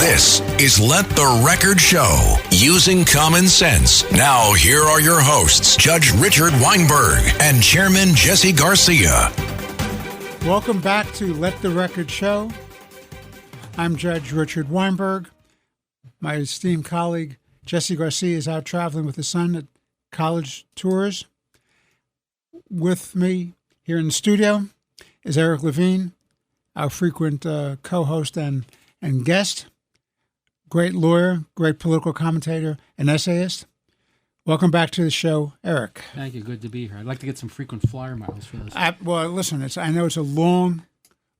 This is Let the Record Show, using common sense. Now, here are your hosts, Judge Richard Weinberg and Chairman Jesse Garcia. Welcome back to Let the Record Show. I'm Judge Richard Weinberg. My esteemed colleague, Jesse Garcia, is out traveling with his son at college tours. With me here in the studio is Eric Levine, our frequent co-host and guest, great lawyer, great political commentator, and essayist. Welcome back to the show, Eric. Thank you. Good to be here. I'd like to get some frequent flyer miles for this. Well, listen, I know it's a long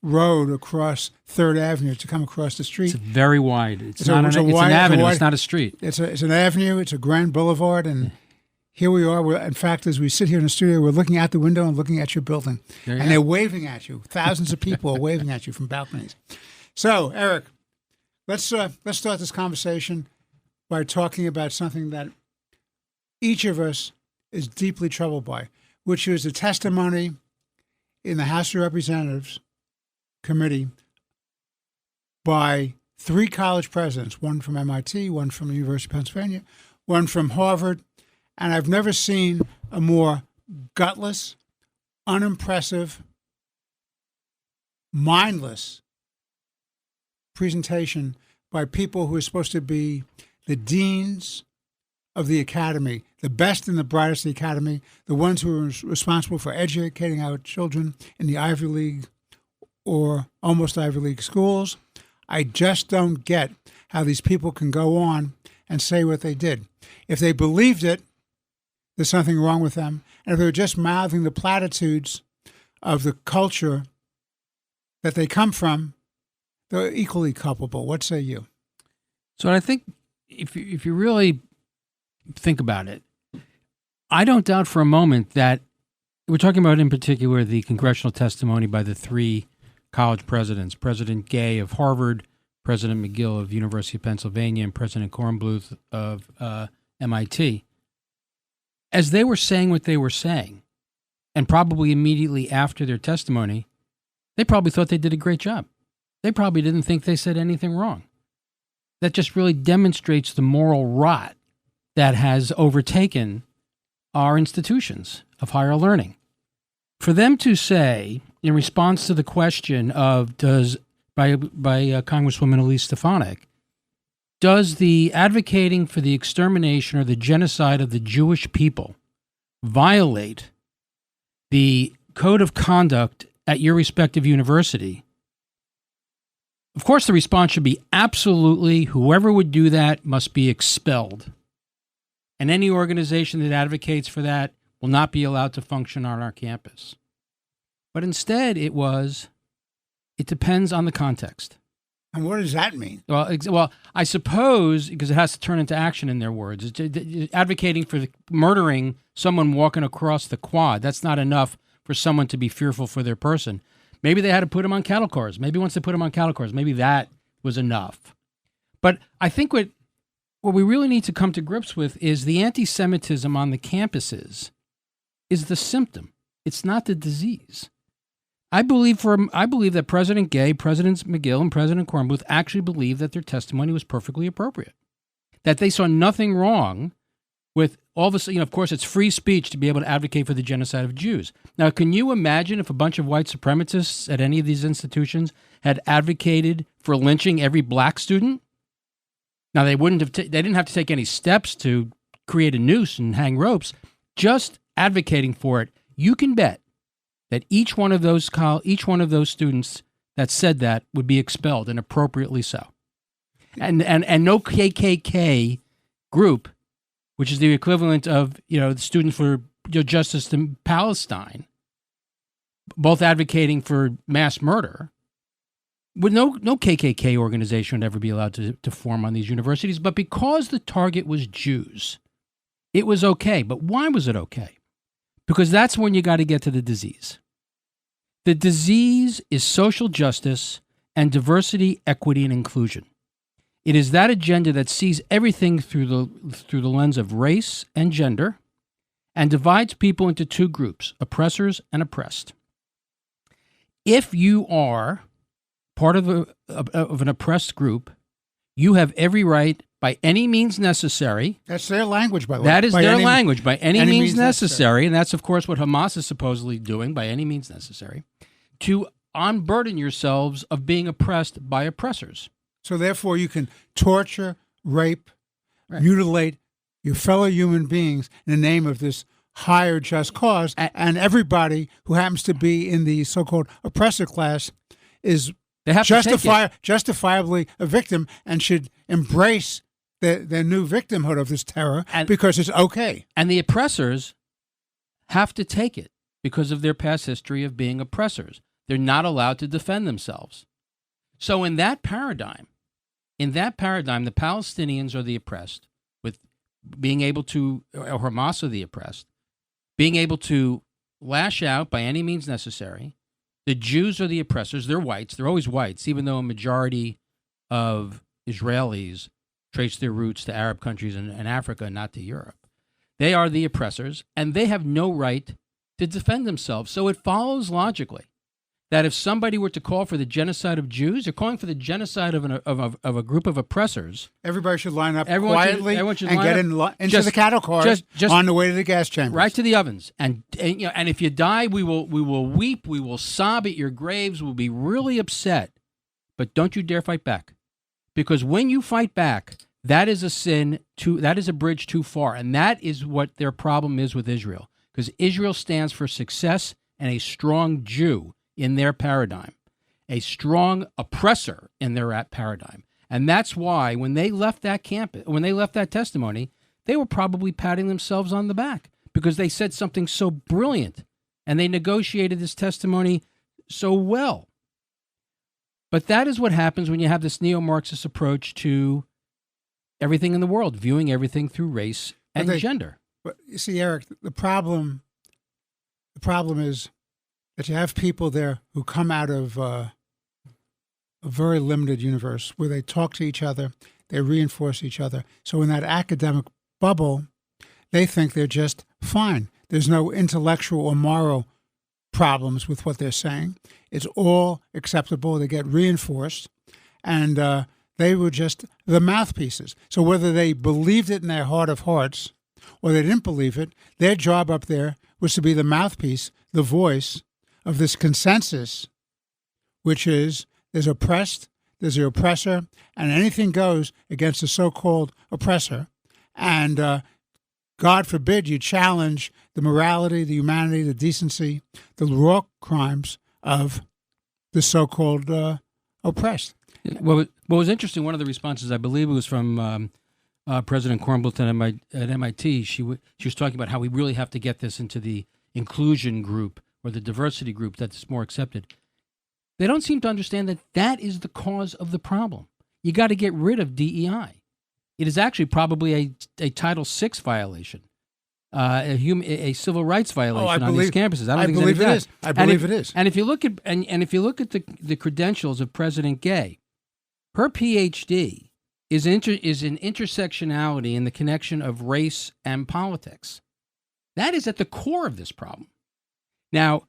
road across 3rd Avenue to come across the street. It's very wide. It's an avenue. It's not a street. It's an avenue. It's a grand boulevard, and here we are. In fact, as we sit here in the studio, we're looking out the window and looking at your building, and they're waving at you. Thousands of people are waving at you from balconies. So, Eric, let's start this conversation by talking about something that each of us is deeply troubled by, which is the testimony in the House of Representatives committee by 3 college presidents, one from MIT, one from the University of Pennsylvania, one from Harvard, and I've never seen a more gutless, unimpressive, mindless presentation by people who are supposed to be the deans of the academy, the best and the brightest of the academy, the ones who are responsible for educating our children in the Ivy League or almost Ivy League schools. I just don't get how these people can go on and say what they did. If they believed it, there's something wrong with them. And if they were just mouthing the platitudes of the culture that they come from, they're equally culpable. What say you? So I think if you really think about it, I don't doubt for a moment that we're talking about in particular the congressional testimony by the 3 college presidents, President Gay of Harvard, President McGill of University of Pennsylvania, and President Kornbluth of MIT. As they were saying what they were saying, and probably immediately after their testimony, they probably thought they did a great job. They probably didn't think they said anything wrong. That just really demonstrates the moral rot that has overtaken our institutions of higher learning. For them to say, in response to the question of by Congresswoman Elise Stefanik, does the advocating for the extermination or the genocide of the Jewish people violate the code of conduct at your respective university? Of course, the response should be absolutely, whoever would do that must be expelled. And any organization that advocates for that will not be allowed to function on our campus. But instead, it depends on the context. And what does that mean? Well, I suppose, because it has to turn into action in their words, it's advocating for murdering someone walking across the quad. That's not enough for someone to be fearful for their person. Maybe they had to put them on cattle cars. Maybe once they put them on cattle cars, maybe that was enough. But I think what we really need to come to grips with is the anti-Semitism on the campuses is the symptom. It's not the disease. I believe that President Gay, President McGill, and President Kornbluth actually believed that their testimony was perfectly appropriate, that they saw nothing wrong with all of a sudden. Of course, it's free speech to be able to advocate for the genocide of Jews. Now, can you imagine if a bunch of white supremacists at any of these institutions had advocated for lynching every black student? Now, they didn't have to take any steps to create a noose and hang ropes. Just advocating for it, you can bet that each one of those students that said that would be expelled, and appropriately so. And no KKK group, which is the equivalent of the Students for Justice in Palestine, both advocating for mass murder, would no KKK organization would ever be allowed to form on these universities. But because the target was Jews, it was okay. But why was it okay? Because that's when you got to get to the disease. The disease is social justice and diversity, equity, and inclusion. It is that agenda that sees everything through the lens of race and gender and divides people into 2 groups, oppressors and oppressed. If you are part of an oppressed group, you have every right by any means necessary. That's their language, by the way. That is By their any- language, by any means necessary. necessary. And that's, of course, what Hamas is supposedly doing, by any means necessary, to unburden yourselves of being oppressed by oppressors. So therefore, you can torture, rape, Right. mutilate your fellow human beings in the name of this higher just cause, and everybody who happens to be in the so-called oppressor class is They have to take it. justifiably a victim and should embrace their new victimhood of this terror because it's okay. And the oppressors have to take it because of their past history of being oppressors. They're not allowed to defend themselves. So in that paradigm, the Palestinians are the oppressed, with being able to, or Hamas are the oppressed, being able to lash out by any means necessary. The Jews are the oppressors. They're whites. They're always whites, even though a majority of Israelis trace their roots to Arab countries and Africa, not to Europe. They are the oppressors, and they have no right to defend themselves. So it follows logically that if somebody were to call for the genocide of Jews, they're calling for the genocide of a group of oppressors. Everybody should line up Everyone quietly should and line get up. into Just- the cattle cars just- on the way to the gas chambers. Right to the ovens, and if you die, we will weep, we will sob at your graves, we'll be really upset, but don't you dare fight back, because when you fight back, that is a sin that is a bridge too far, and that is what their problem is with Israel, because Israel stands for success and a strong Jew in their paradigm, a strong oppressor in their paradigm, and that's why when they left that campus, when they left that testimony, they were probably patting themselves on the back because they said something so brilliant and they negotiated this testimony so well. But that is what happens when you have this neo-Marxist approach to everything in the world, viewing everything through race and gender. But you see, Eric, the problem is that you have people there who come out of a very limited universe where they talk to each other, they reinforce each other. So in that academic bubble, they think they're just fine. There's no intellectual or moral problems with what they're saying. It's all acceptable. They get reinforced, and they were just the mouthpieces. So whether they believed it in their heart of hearts or they didn't believe it, their job up there was to be the mouthpiece, the voice of this consensus, which is there's oppressed, there's the oppressor, and anything goes against the so-called oppressor. And God forbid you challenge the morality, the humanity, the decency, the raw crimes of the so-called oppressed. What was interesting, one of the responses, I believe it was from President Kornbluth at MIT, she was talking about how we really have to get this into the inclusion group or the diversity group that's more accepted. They don't seem to understand that that is the cause of the problem. You got to get rid of DEI. It is actually probably a Title VI violation, a civil rights violation on these campuses. I believe it is. I believe it is. And if you look at if you look at the credentials of President Gay, her PhD is in intersectionality and the connection of race and politics. That is at the core of this problem. Now,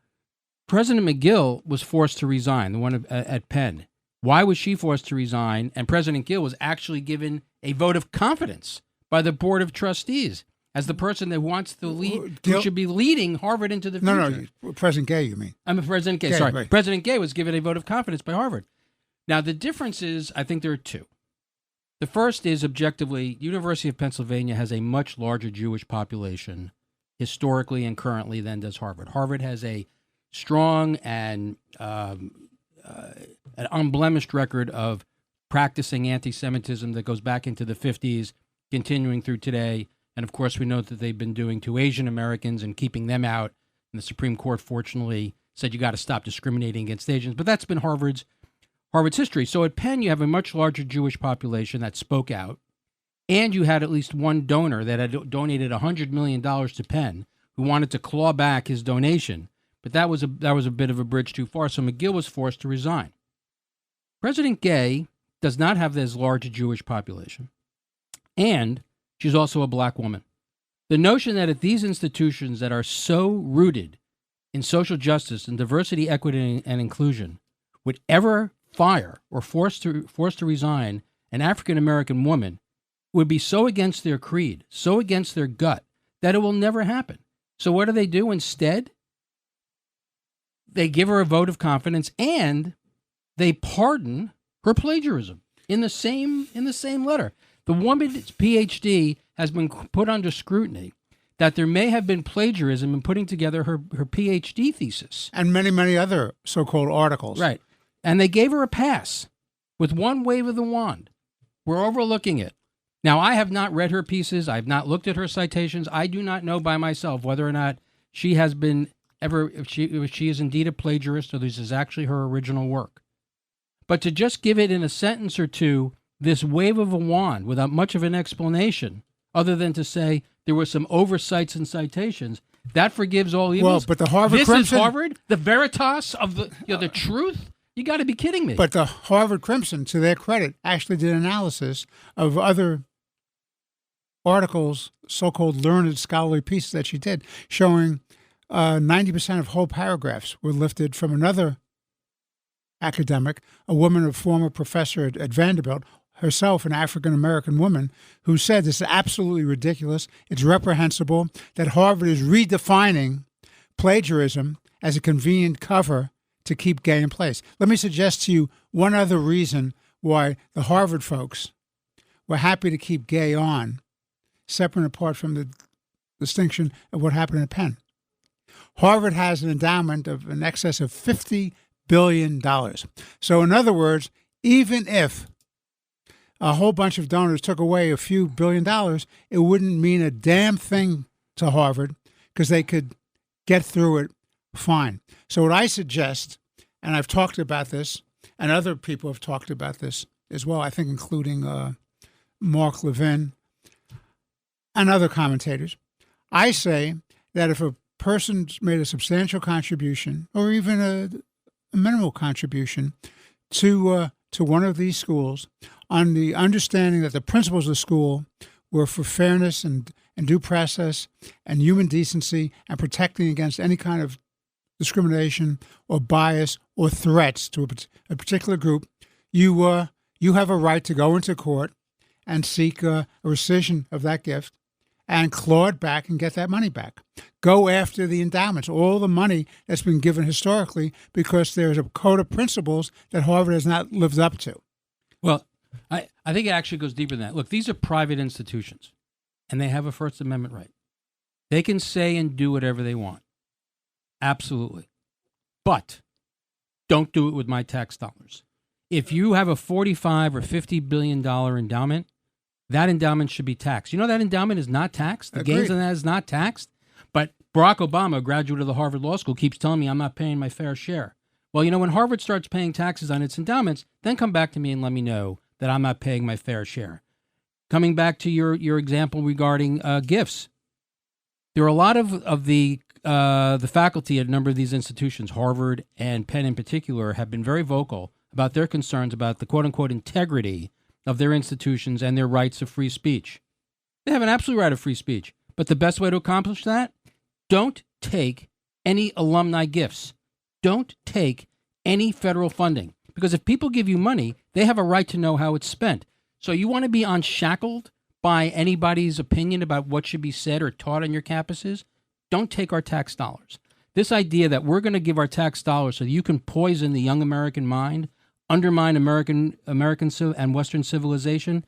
President McGill was forced to resign, the one at Penn. Why was she forced to resign? And President Gill was actually given a vote of confidence by the Board of Trustees as the person that wants to lead, who should be leading Harvard into the future. No, President Gay, you mean? I'm President Gay, sorry. Right. President Gay was given a vote of confidence by Harvard. Now, the difference is, I think there are two. The first is, objectively, University of Pennsylvania has a much larger Jewish population historically and currently than does Harvard. Harvard has a strong and an unblemished record of practicing anti-Semitism that goes back into the 50s, continuing through today. And, of course, we know that they've been doing to Asian Americans and keeping them out. And the Supreme Court, fortunately, said you got to stop discriminating against Asians. But that's been Harvard's history. So at Penn, you have a much larger Jewish population that spoke out. And you had at least one donor that had donated $100 million to Penn who wanted to claw back his donation. But that was a bit of a bridge too far, so McGill was forced to resign. President Gay does not have as large a Jewish population, and she's also a black woman. The notion that at these institutions that are so rooted in social justice and diversity, equity, and inclusion would ever fire or force to resign an African American woman would be so against their creed, so against their gut, that it will never happen. So what do? Instead, they give her a vote of confidence and they pardon her plagiarism in the same letter. The woman's PhD has been put under scrutiny that there may have been plagiarism in putting together her PhD thesis. And many, many other so-called articles. Right. And they gave her a pass with one wave of the wand. We're overlooking it. Now, I have not read her pieces. I have not looked at her citations. I do not know by myself whether or not she has been ever, if she is indeed a plagiarist or this is actually her original work. But to just give it in a sentence or two, this wave of a wand without much of an explanation, other than to say there were some oversights and citations, that forgives all evils. Well, but the Harvard this Crimson... is Harvard, the veritas of the truth? You got to be kidding me. But the Harvard Crimson, to their credit, actually did analysis of other articles, so-called learned scholarly pieces that she did, showing 90% of whole paragraphs were lifted from another academic, a woman, a former professor at Vanderbilt, herself an African-American woman, who said this is absolutely ridiculous, it's reprehensible, that Harvard is redefining plagiarism as a convenient cover to keep gay in place. Let me suggest to you one other reason why the Harvard folks were happy to keep gay on, separate and apart from the distinction of what happened in Penn. Harvard has an endowment of in excess of $50 billion. So in other words, even if a whole bunch of donors took away a few $1 billion, it wouldn't mean a damn thing to Harvard because they could get through it fine. So what I suggest, and I've talked about this, and other people have talked about this as well, I think including Mark Levin and other commentators, I say that if a person's made a substantial contribution or even a minimal contribution to one of these schools on the understanding that the principles of the school were for fairness and due process and human decency and protecting against any kind of discrimination or bias or threats to a particular group, you have a right to go into court and seek a rescission of that gift and claw it back and get that money back. Go after the endowments, all the money that's been given historically, because there's a code of principles that Harvard has not lived up to. Well, I think it actually goes deeper than that. Look, these are private institutions, and they have a First Amendment right. They can say and do whatever they want. Absolutely. But don't do it with my tax dollars. If you have a $45 or $50 billion endowment, that endowment should be taxed. You know that endowment is not taxed? The Agreed. gains on that is not taxed? But Barack Obama, a graduate of the Harvard Law School, keeps telling me I'm not paying my fair share. Well, when Harvard starts paying taxes on its endowments, then come back to me and let me know that I'm not paying my fair share. Coming back to your example regarding gifts, there are a lot of the faculty at a number of these institutions, Harvard and Penn in particular, have been very vocal about their concerns about the quote-unquote integrity of their institutions and their rights of free speech. They have an absolute right of free speech, but the best way to accomplish that, don't take any alumni gifts. Don't take any federal funding, because if people give you money, they have a right to know how it's spent. So you want to be unshackled by anybody's opinion about what should be said or taught on your campuses? Don't take our tax dollars. This idea that we're going to give our tax dollars so that you can poison the young American mind, undermine American and Western civilization,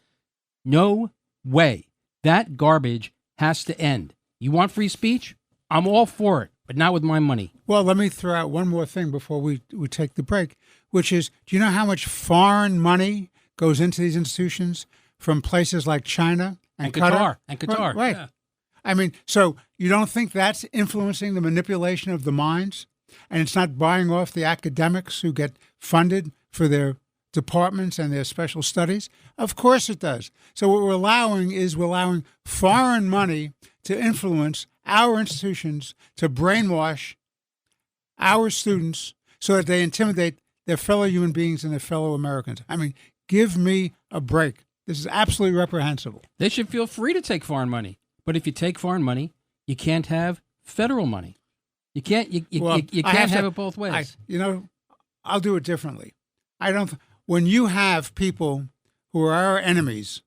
no way. That garbage has to end. You want free speech? I'm all for it, but not with my money. Well, let me throw out one more thing before we take the break, which is, do you know how much foreign money goes into these institutions from places like China and Qatar? Right. Yeah. I mean, so you don't think that's influencing the manipulation of the minds? And it's not buying off the academics who get funded for their departments and their special studies? Of course it does. So what we're allowing foreign money to influence our institutions, to brainwash our students so that they intimidate their fellow human beings and their fellow Americans. I mean, give me a break. This is absolutely reprehensible. They should feel free to take foreign money. But if you take foreign money, you can't have federal money. You can't have it both ways. I'll do it differently. When you have people who are our enemies,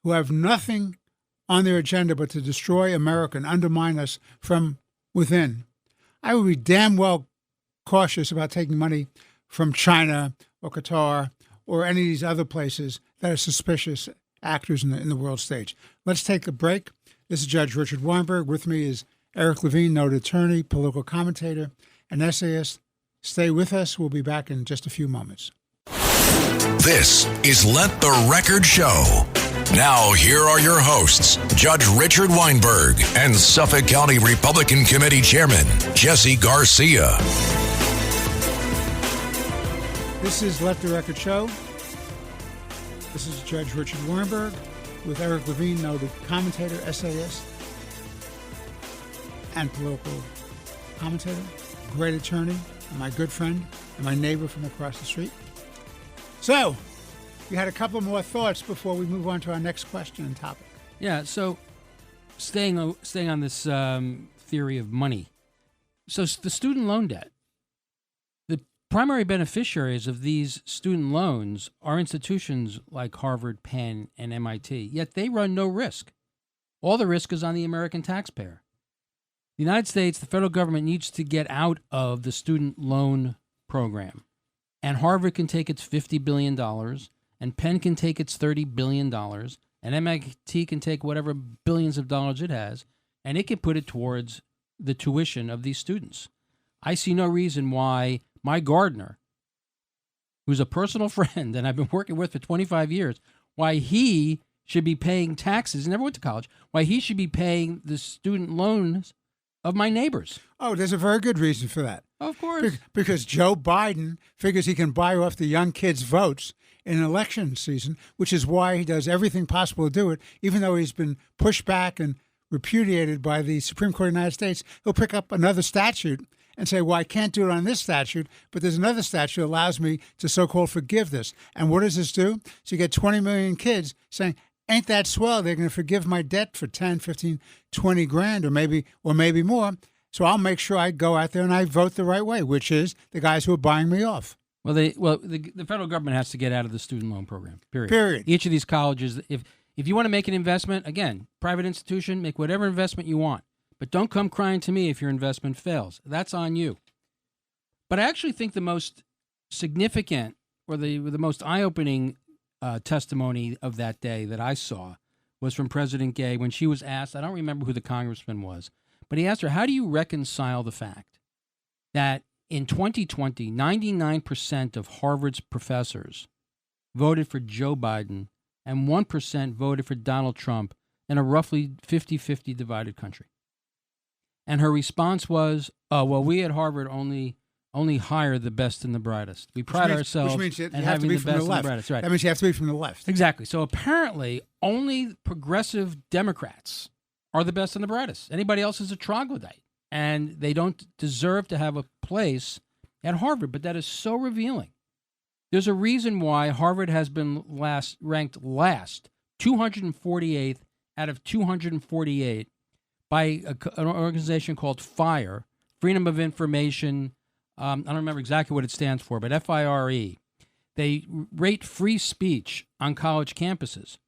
who have nothing on their agenda but to destroy America and undermine us from within, I would be damn well cautious about taking money from China or Qatar or any of these other places that are suspicious actors in the world stage. Let's take a break. This is Judge Richard Weinberg. With me is Eric Levine, noted attorney, political commentator, and essayist. Stay with us. We'll be back in just a few moments. This is Let the Record Show. Now, here are your hosts, Judge Richard Weinberg and Suffolk County Republican Committee Chairman Jesse Garcia. This is Let the Record Show. This is Judge Richard Weinberg with Eric Levine, noted commentator, essayist, and political commentator, great attorney, and my good friend, and my neighbor from across the street. So, we had a couple more thoughts before we move on to our next question and topic. Yeah, so staying on this theory of money. So the student loan debt. The primary beneficiaries of these student loans are institutions like Harvard, Penn, and MIT, yet they run no risk. All the risk is on the American taxpayer. The United States, the federal government, needs to get out of the student loan program. And Harvard can take its $50 billion, and Penn can take its $30 billion, and MIT can take whatever billions of dollars it has, and it can put it towards the tuition of these students. I see no reason why my gardener, who's a personal friend and I've been working with for 25 years, why he should be paying taxes, never went to college, why he should be paying the student loans of my neighbors. Oh, there's a very good reason for that. Of course. Because Joe Biden figures he can buy off the young kids' votes in an election season, which is why he does everything possible to do it, even though he's been pushed back and repudiated by the Supreme Court of the United States. He'll pick up another statute and say, well, I can't do it on this statute, but there's another statute that allows me to so-called forgive this. And what does this do? So you get 20 million kids saying, ain't that swell? They're going to forgive my debt for 10, 15, 20 grand or maybe more. So I'll make sure I go out there and I vote the right way, which is the guys who are buying me off. Well, the federal government has to get out of the student loan program, period. Each of these colleges, if you want to make an investment, again, private institution, make whatever investment you want. But don't come crying to me if your investment fails. That's on you. But I actually think the most significant or the most eye-opening testimony of that day that I saw was from President Gay when she was asked, I don't remember who the congressman was, but he asked her, how do you reconcile the fact that in 2020, 99% of Harvard's professors voted for Joe Biden and 1% voted for Donald Trump in a roughly 50-50 divided country? And her response was, oh, well, we at Harvard only hire the best and the brightest. We pride ourselves in having the best and the brightest. Right. That means you have to be from the left. Exactly. So apparently only progressive Democrats are the best and the brightest. Anybody else is a troglodyte, and they don't deserve to have a place at Harvard. But that is so revealing. There's a reason why Harvard has been ranked last, 248th out of 248 by an organization called FIRE, Freedom of Information. I don't remember exactly what it stands for, but FIRE. They rate free speech on college campuses.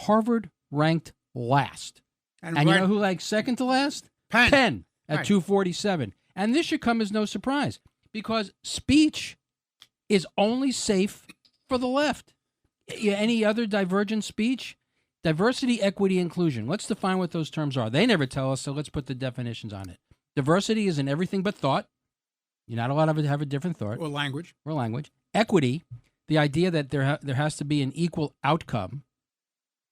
Harvard ranked last. And you know who ranked second to last? Penn at 247. And this should come as no surprise because speech is only safe for the left. Any other divergent speech? Diversity, equity, inclusion. Let's define what those terms are. They never tell us, so let's put the definitions on it. Diversity is in everything but thought. You're not allowed to have a different thought. Or language. Equity, the idea that there has to be an equal outcome.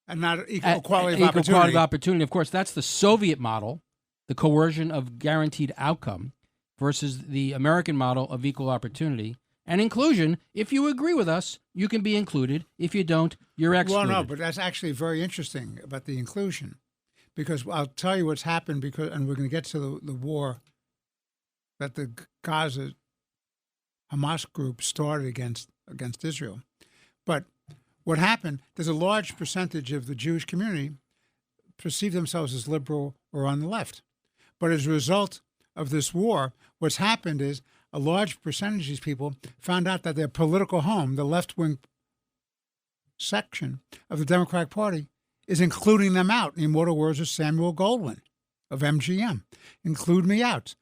And not equal quality of opportunity. Equal quality of opportunity. Of course, that's the Soviet model, the coercion of guaranteed outcome, versus the American model of equal opportunity. And inclusion, if you agree with us, you can be included. If you don't, you're excluded. Well, no, but that's actually very interesting about the inclusion. Because I'll tell you what's happened, and we're going to get to the war that the Gaza Hamas group started against Israel. But what happened, there's a large percentage of the Jewish community perceive themselves as liberal or on the left. But as a result of this war, what's happened is a large percentage of these people found out that their political home, the left-wing section of the Democratic Party is including them out. In the immortal words of Samuel Goldwyn of MGM, include me out.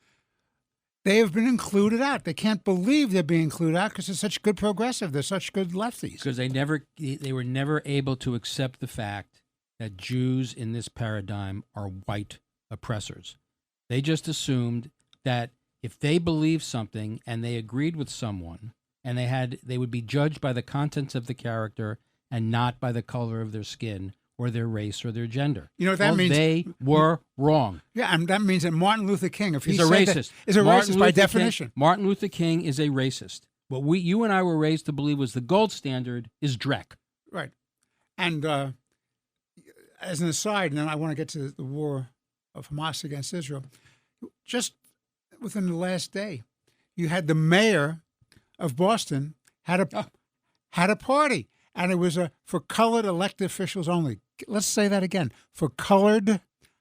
They have been included out. They can't believe they're being included out because they're such good progressive. They're such good lefties. Because they were never able to accept the fact that Jews in this paradigm are white oppressors. They just assumed that if they believed something and they agreed with someone, and they would be judged by the contents of the character and not by the color of their skin or their race or their gender. You know what that means? They were wrong. Yeah, and that means that Martin Luther King, if He's he a said racist. that, is a racist by definition. Martin Luther King is a racist. What you and I were raised to believe was the gold standard is Drek. Right. And as an aside, and then I want to get to the war of Hamas against Israel, just within the last day, you had the mayor of Boston had a party, and it was for colored elected officials only. Let's say that again: for colored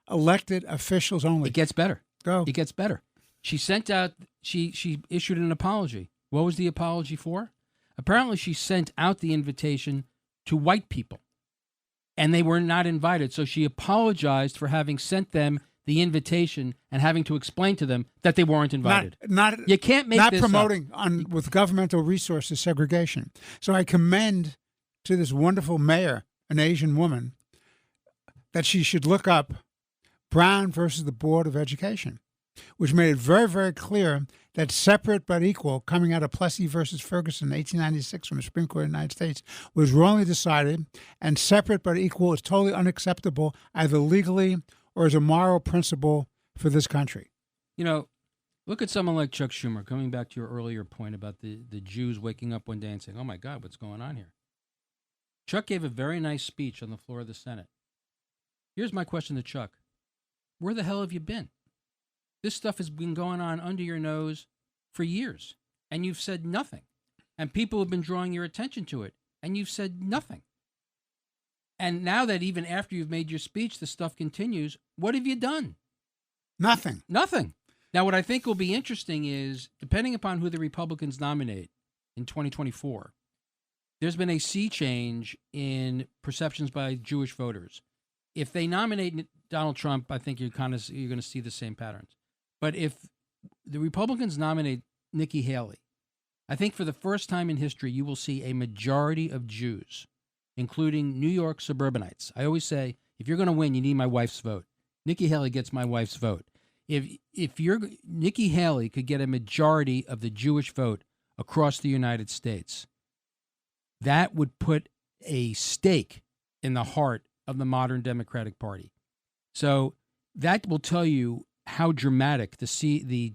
elected officials only. It gets better. Go. It gets better. She sent out. She issued an apology. What was the apology for? Apparently, she sent out the invitation to white people, and they were not invited. So she apologized for having sent them the invitation and having to explain to them that they weren't invited. You can't make not this promoting up. With governmental resources segregation. So I commend to this wonderful mayor, an Asian woman, that she should look up Brown versus the Board of Education, which made it very, very clear that separate but equal, coming out of Plessy versus Ferguson in 1896 from the Supreme Court of the United States, was wrongly decided, and separate but equal is totally unacceptable, either legally or as a moral principle for this country. You know, look at someone like Chuck Schumer, coming back to your earlier point about the Jews waking up one day and saying, oh my God, what's going on here? Chuck gave a very nice speech on the floor of the Senate. Here's my question to Chuck. Where the hell have you been? This stuff has been going on under your nose for years, and you've said nothing. And people have been drawing your attention to it, and you've said nothing. And now that even after you've made your speech, the stuff continues, what have you done? Nothing. Nothing. Now, what I think will be interesting is, depending upon who the Republicans nominate in 2024, there's been a sea change in perceptions by Jewish voters. If they nominate Donald Trump, I think you're going to see the same patterns. But if the Republicans nominate Nikki Haley, I think for the first time in history, you will see a majority of Jews, including New York suburbanites. I always say, if you're going to win, you need my wife's vote. Nikki Haley gets my wife's vote. If Nikki Haley could get a majority of the Jewish vote across the United States, that would put a stake in the heart of the modern Democratic Party. So that will tell you how dramatic the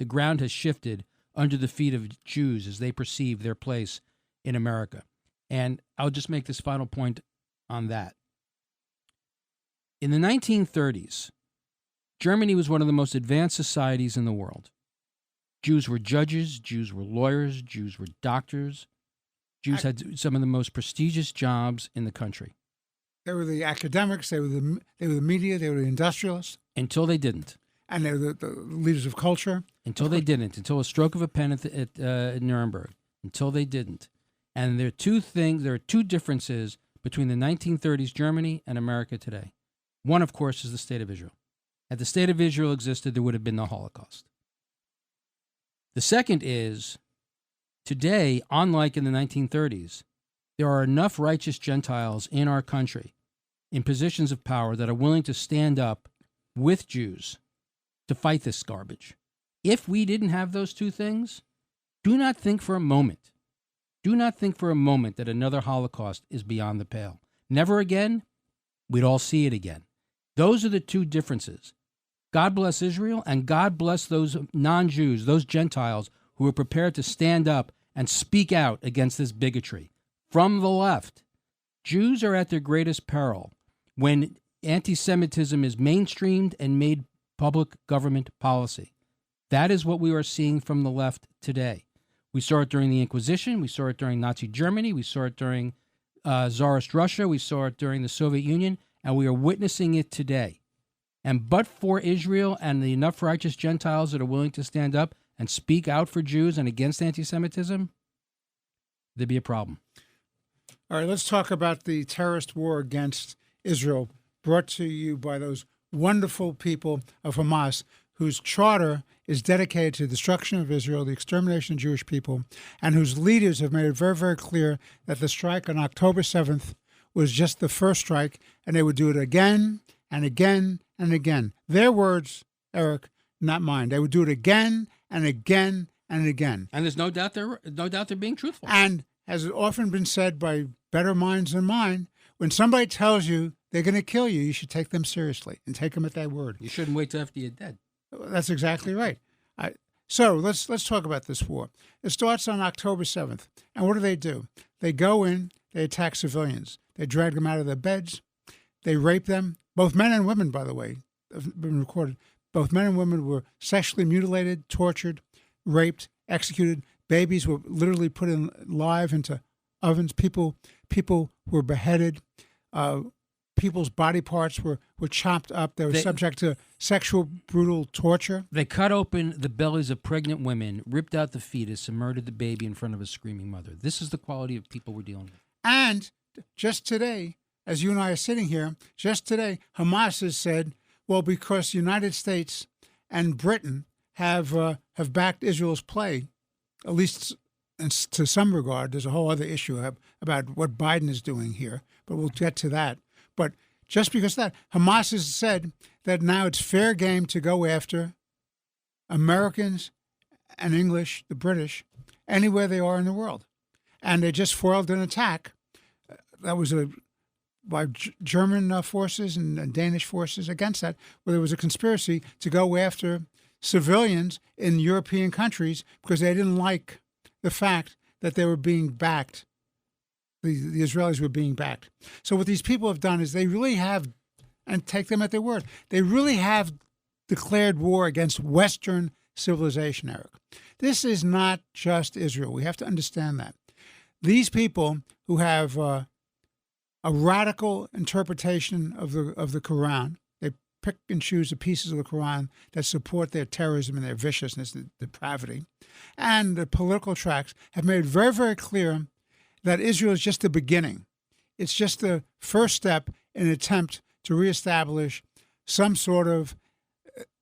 ground has shifted under the feet of Jews as they perceive their place in America. And I'll just make this final point on that. In the 1930s, Germany was one of the most advanced societies in the world. Jews were judges, Jews were lawyers, Jews were doctors. Jews had some of the most prestigious jobs in the country. They were the academics, they were the media, they were the industrialists. Until they didn't. And they were the leaders of culture. Until they didn't. Until a stroke of a pen at Nuremberg. Until they didn't. And there are two differences between the 1930s Germany and America today. One, of course, is the State of Israel. Had the State of Israel existed, there would have been no Holocaust. The second is, today, unlike in the 1930s, there are enough righteous Gentiles in our country in positions of power that are willing to stand up with Jews to fight this garbage. If we didn't have those two things, do not think for a moment that another Holocaust is beyond the pale. Never again, we'd all see it again. Those are the two differences. God bless Israel, and God bless those non-Jews, those Gentiles who are prepared to stand up and speak out against this bigotry. From the left, Jews are at their greatest peril when anti-Semitism is mainstreamed and made public government policy. That is what we are seeing from the left today. We saw it during the Inquisition. We saw it during Nazi Germany. We saw it during Tsarist Russia. We saw it during the Soviet Union. And we are witnessing it today. And but for Israel and the enough righteous Gentiles that are willing to stand up and speak out for Jews and against anti-Semitism, there'd be a problem. All right, let's talk about the terrorist war against Israel, brought to you by those wonderful people of Hamas, whose charter is dedicated to the destruction of Israel, the extermination of Jewish people, and whose leaders have made it very, very clear that the strike on October 7th was just the first strike, and they would do it again and again and again. Their words, Eric, not mine. They would do it again and again and again. And there's no doubt they're being truthful. And as it often been said by better minds than mine, when somebody tells you they're going to kill you, you should take them seriously and take them at their word. You shouldn't wait till after you're dead. That's exactly right. So let's talk about this war. It starts on October 7th. And what do? They go in, they attack civilians. They drag them out of their beds. They rape them. Both men and women, by the way, have been recorded. Both men and women were sexually mutilated, tortured, raped, executed. Babies were literally put in live into ovens. People were beheaded. People's body parts were chopped up. They were subject to sexual, brutal torture. They cut open the bellies of pregnant women, ripped out the fetus, and murdered the baby in front of a screaming mother. This is the quality of people we're dealing with. And just today, as you and I are sitting here, just today, Hamas has said, well, because the United States and Britain have backed Israel's play, at least to some regard. There's a whole other issue about what Biden is doing here, but we'll get to that. But just because of that, Hamas has said that now it's fair game to go after Americans and English, the British, anywhere they are in the world. And they just foiled an attack that was by German forces and Danish forces against that, where there was a conspiracy to go after civilians in European countries because they didn't like the fact that they were being backed. The Israelis were being backed. So what these people have done is they really have, and take them at their word, they really have declared war against Western civilization, Eric. This is not just Israel. We have to understand that. These people who have a radical interpretation of the Quran, they pick and choose the pieces of the Quran that support their terrorism and their viciousness and depravity, and the political tracks have made it very, very clear that Israel is just the beginning. It's just the first step in an attempt to reestablish some sort of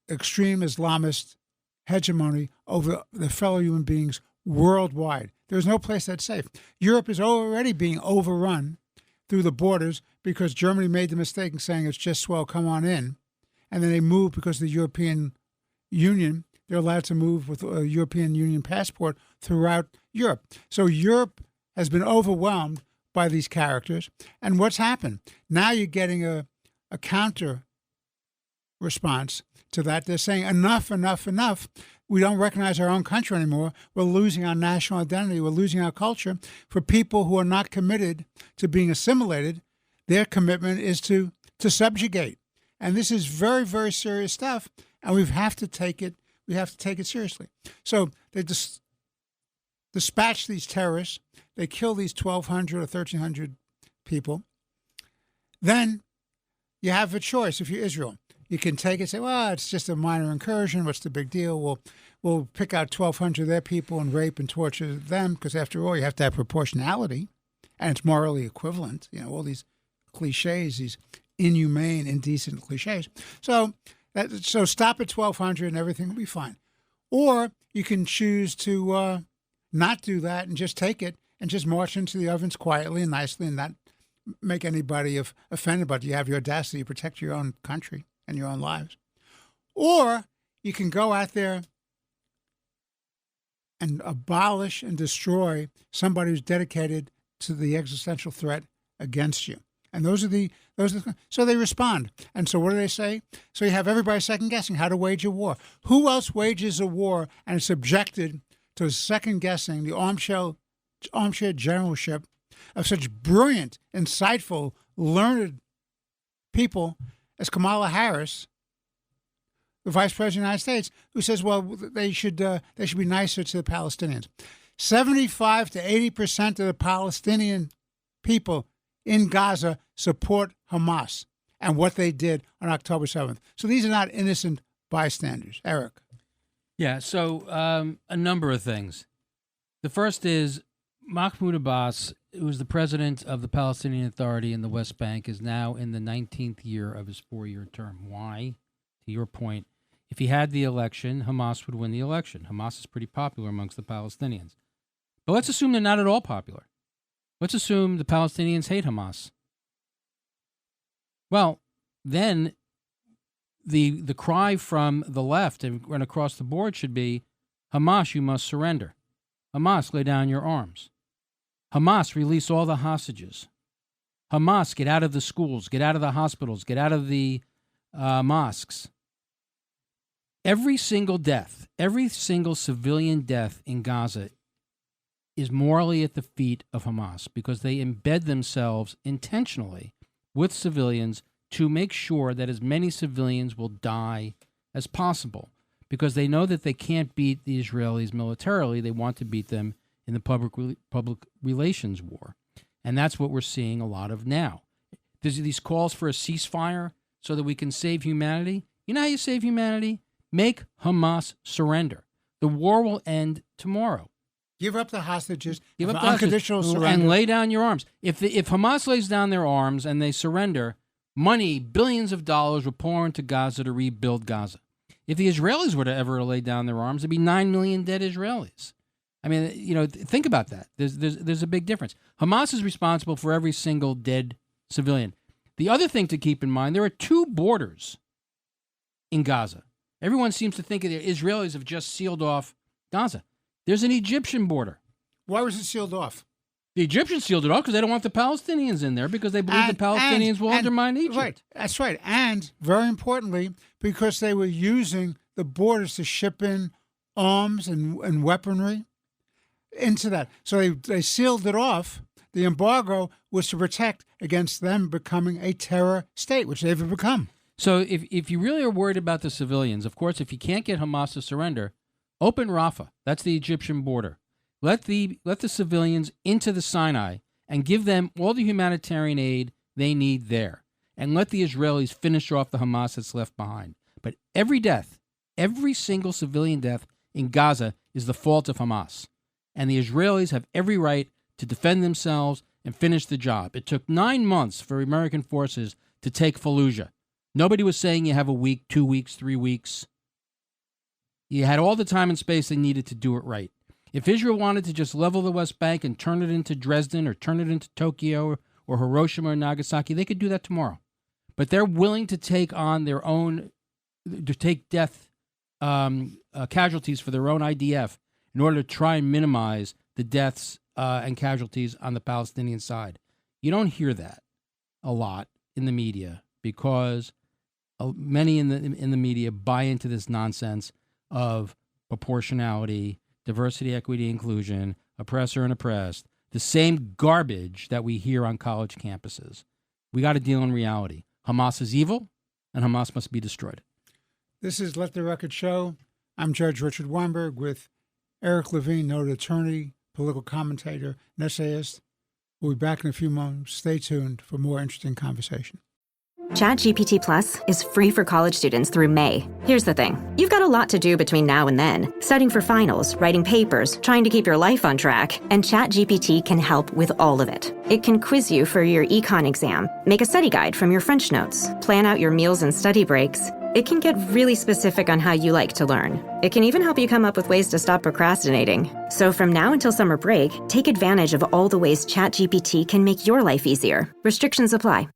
extreme Islamist hegemony over the fellow human beings worldwide. There's no place that's safe. Europe is already being overrun through the borders because Germany made the mistake in saying it's just swell, come on in. And then they moved because of the European Union. They're allowed to move with a European Union passport throughout Europe. So Europe has been overwhelmed by these characters. And what's happened? Now you're getting a counter response to that. They're saying enough, enough, enough. We don't recognize our own country anymore. We're losing our national identity. We're losing our culture. For people who are not committed to being assimilated, their commitment is to subjugate. And this is very, very serious stuff. And we have to take it. We have to take it seriously. So they dispatch these terrorists. They kill these 1,200 or 1,300 people. Then you have a choice if you're Israel. You can take it and say, well, it's just a minor incursion. What's the big deal? We'll pick out 1,200 of their people and rape and torture them because, after all, you have to have proportionality, and it's morally equivalent. You know, all these cliches, these inhumane, indecent cliches. So stop at 1,200 and everything will be fine. Or you can choose to not do that and just take it and just march into the ovens quietly and nicely and not make anybody offended, but you have your audacity to protect your own country and your own lives. Or you can go out there and abolish and destroy somebody who's dedicated to the existential threat against you. And those are so they respond. And so what do they say? So you have everybody second guessing how to wage a war. Who else wages a war and is subjected to second guessing the armchair generalship of such brilliant, insightful, learned people as Kamala Harris, the Vice President of the United States, who says, well, they should be nicer to the Palestinians. 75 to 80% of the Palestinian people in Gaza support Hamas and what they did on October 7th. So these are not innocent bystanders. Eric. Yeah, so a number of things. The first is Mahmoud Abbas who was the president of the Palestinian Authority in the West Bank, is now in the 19th year of his 4-year term. Why? To your point, if he had the election, Hamas would win the election. Hamas is pretty popular amongst the Palestinians. But let's assume they're not at all popular. Let's assume the Palestinians hate Hamas. Well, then the cry from the left and across the board should be, Hamas, you must surrender. Hamas, lay down your arms. Hamas, release all the hostages. Hamas, get out of the schools, get out of the hospitals, get out of the mosques. Every single death, every single civilian death in Gaza is morally at the feet of Hamas because they embed themselves intentionally with civilians to make sure that as many civilians will die as possible because they know that they can't beat the Israelis militarily. They want to beat them in the public relations war. And that's what we're seeing a lot of now. There's these calls for a ceasefire so that we can save humanity. You know how you save humanity? Make Hamas surrender. The war will end tomorrow. Give up the hostages. Give up the unconditional hostages surrender. and lay down your arms. If Hamas lays down their arms and they surrender, money, billions of dollars will pour into Gaza to rebuild Gaza. If the Israelis were to ever lay down their arms, there'd be 9 million dead Israelis. I mean, think about that. There's a big difference. Hamas is responsible for every single dead civilian. The other thing to keep in mind, there are 2 borders in Gaza. Everyone seems to think that the Israelis have just sealed off Gaza. There's an Egyptian border. Why was it sealed off? The Egyptians sealed it off because they don't want the Palestinians in there because they believe the Palestinians will undermine Egypt. Right, that's right. And very importantly, because they were using the borders to ship in arms and weaponry into that. So they sealed it off. The embargo was to protect against them becoming a terror state, which they've become. So if you really are worried about the civilians, of course, if you can't get Hamas to surrender, open Rafah. That's the Egyptian border. Let the civilians into the Sinai and give them all the humanitarian aid they need there. And let the Israelis finish off the Hamas that's left behind. But every death, every single civilian death in Gaza is the fault of Hamas. And the Israelis have every right to defend themselves and finish the job. It took 9 months for American forces to take Fallujah. Nobody was saying you have a week, 2 weeks, 3 weeks. You had all the time and space they needed to do it right. If Israel wanted to just level the West Bank and turn it into Dresden or turn it into Tokyo or Hiroshima or Nagasaki, they could do that tomorrow. But they're willing to take on their own, to take death casualties for their own IDF in order to try and minimize the deaths and casualties on the Palestinian side. You don't hear that a lot in the media because many in the media buy into this nonsense of proportionality, diversity, equity, inclusion, oppressor and oppressed, the same garbage that we hear on college campuses. We got to deal in reality. Hamas is evil, and Hamas must be destroyed. This is Let the Record Show. I'm Judge Richard Weinberg with Eric Levine, noted attorney, political commentator, and essayist. We'll be back in a few moments. Stay tuned for more interesting conversation. ChatGPT Plus is free for college students through May. Here's the thing. You've got a lot to do between now and then. Studying for finals, writing papers, trying to keep your life on track. And ChatGPT can help with all of it. It can quiz you for your econ exam, make a study guide from your French notes, plan out your meals and study breaks. It can get really specific on how you like to learn. It can even help you come up with ways to stop procrastinating. So from now until summer break, take advantage of all the ways ChatGPT can make your life easier. Restrictions apply.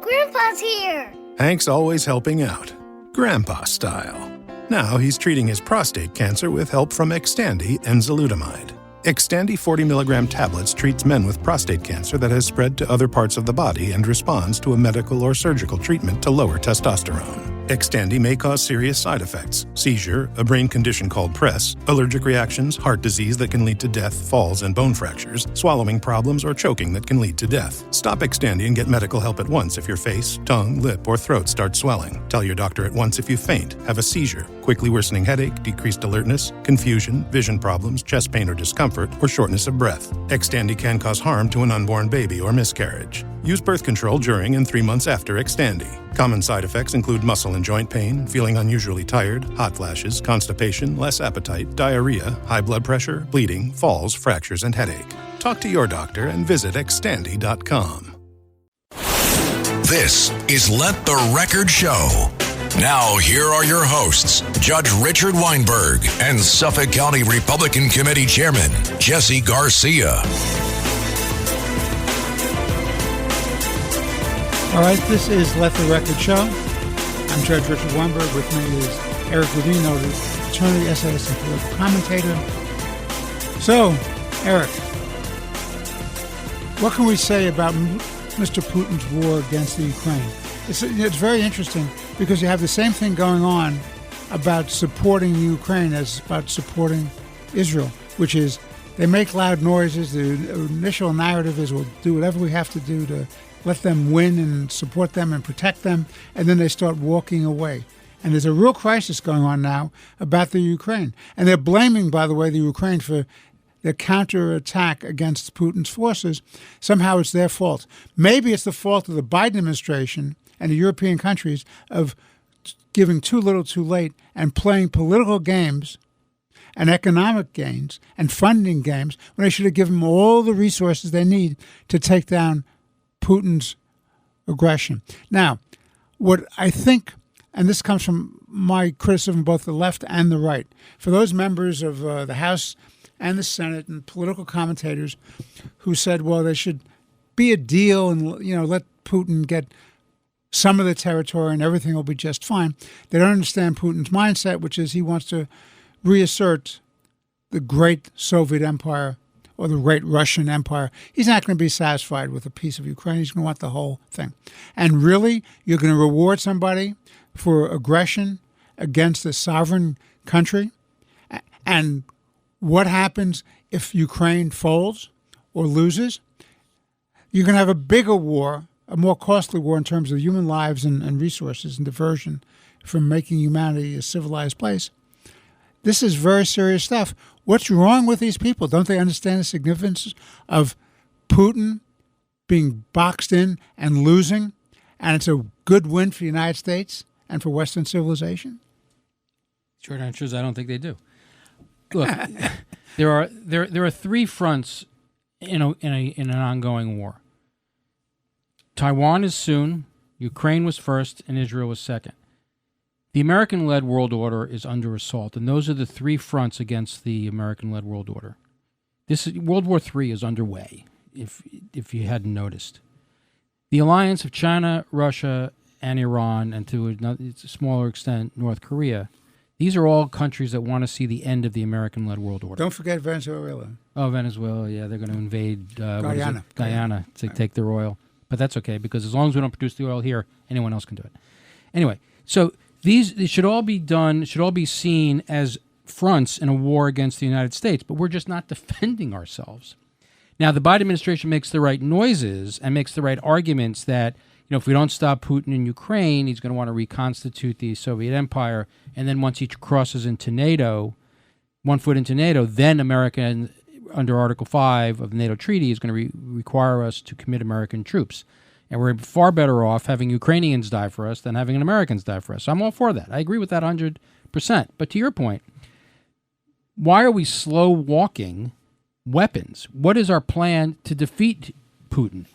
Grandpa's here! Hank's always helping out, Grandpa style. Now he's treating his prostate cancer with help from Xtandi enzalutamide. Xtandi 40 milligram tablets treats men with prostate cancer that has spread to other parts of the body and responds to a medical or surgical treatment to lower testosterone. Xtandi may cause serious side effects: seizure, a brain condition called PRESS, allergic reactions, heart disease that can lead to death, falls and bone fractures, swallowing problems, or choking that can lead to death. Stop Xtandi and get medical help at once if your face, tongue, lip, or throat start swelling. Tell your doctor at once if you faint, have a seizure, quickly worsening headache, decreased alertness, confusion, vision problems, chest pain or discomfort, or shortness of breath. Xtandi can cause harm to an unborn baby or miscarriage. Use birth control during and 3 months after Xtandi. Common side effects include muscle and joint pain, feeling unusually tired, hot flashes, constipation, less appetite, diarrhea, high blood pressure, bleeding, falls, fractures, and headache. Talk to your doctor and visit Xtandi.com. This is Let the Record Show. Now, here are your hosts, Judge Richard Weinberg and Suffolk County Republican Committee Chairman Jesse Garcia. All right, this is Let the Record Show. I'm Judge Richard Weinberg. With me is Eric Levine, the attorney, essayist, and political commentator. So, Eric, what can we say about Mr. Putin's war against the Ukraine? It's very interesting because you have the same thing going on about supporting Ukraine as about supporting Israel, which is they make loud noises. The initial narrative is we'll do whatever we have to do to let them win and support them and protect them, and then they start walking away. And there's a real crisis going on now about the Ukraine. And they're blaming, by the way, the Ukraine for the counterattack against Putin's forces. Somehow it's their fault. Maybe it's the fault of the Biden administration and the European countries of giving too little too late and playing political games and economic gains and funding games when they should have given them all the resources they need to take down Putin's aggression. Now, what I think, and this comes from my criticism of both the left and the right, for those members of the House and the Senate and political commentators who said, well, there should be a deal and, let Putin get some of the territory and everything will be just fine. They don't understand Putin's mindset, which is he wants to reassert the great Soviet empire or the great Russian empire. He's not going to be satisfied with a piece of Ukraine. He's going to want the whole thing. And really, you're going to reward somebody for aggression against a sovereign country? And what happens if Ukraine folds or loses? You're going to have a bigger war, a more costly war in terms of human lives and resources and diversion from making humanity a civilized place. This is very serious stuff. What's wrong with these people? Don't they understand the significance of Putin being boxed in and losing? And it's a good win for the United States and for Western civilization? Short answer is I don't think they do. Look, there are three fronts in an ongoing war. Taiwan is soon, Ukraine was first, and Israel was second. The American-led world order is under assault, and those are the three fronts against the American-led world order. World War III is underway, if you hadn't noticed. The alliance of China, Russia, and Iran, and to a smaller extent, North Korea, these are all countries that want to see the end of the American-led world order. Don't forget Venezuela. Oh, Venezuela, yeah, they're going to invade Guyana to take their oil. But that's okay, because as long as we don't produce the oil here, anyone else can do it. Anyway, so these should all be seen as fronts in a war against the United States, but we're just not defending ourselves. Now, the Biden administration makes the right noises and makes the right arguments that, if we don't stop Putin in Ukraine, he's going to want to reconstitute the Soviet empire, and then once he crosses into NATO, one foot into NATO, then America, under Article 5 of the NATO treaty, is going to require us to commit American troops. And we're far better off having Ukrainians die for us than having Americans die for us. So I'm all for that. I agree with that 100%. But to your point, why are we slow walking weapons? What is our plan to defeat Putin?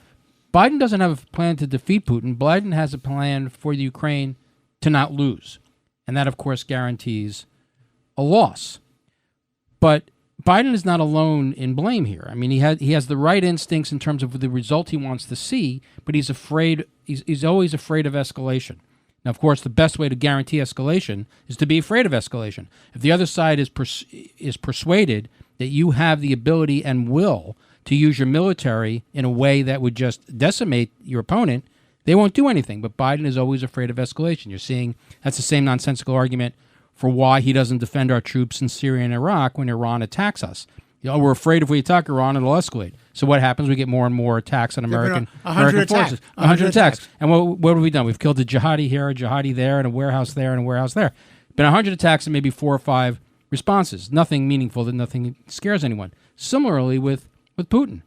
Biden doesn't have a plan to defeat Putin. Biden has a plan for the Ukraine to not lose. And that, of course, guarantees a loss. But Biden is not alone in blame here. I mean, he has the right instincts in terms of the result he wants to see, but he's afraid. He's always afraid of escalation. Now, of course, the best way to guarantee escalation is to be afraid of escalation. If the other side is persuaded that you have the ability and will to use your military in a way that would just decimate your opponent, they won't do anything. But Biden is always afraid of escalation. You're seeing that's the same nonsensical argument for why he doesn't defend our troops in Syria and Iraq when Iran attacks us. We're afraid if we attack Iran, it'll escalate. So what happens? We get more and more attacks on American forces. 100 attacks. And what have we done? We've killed a jihadi here, a jihadi there, and a warehouse there, and a warehouse there. Been 100 attacks and maybe 4 or 5 responses. Nothing meaningful, that nothing scares anyone. Similarly with Putin.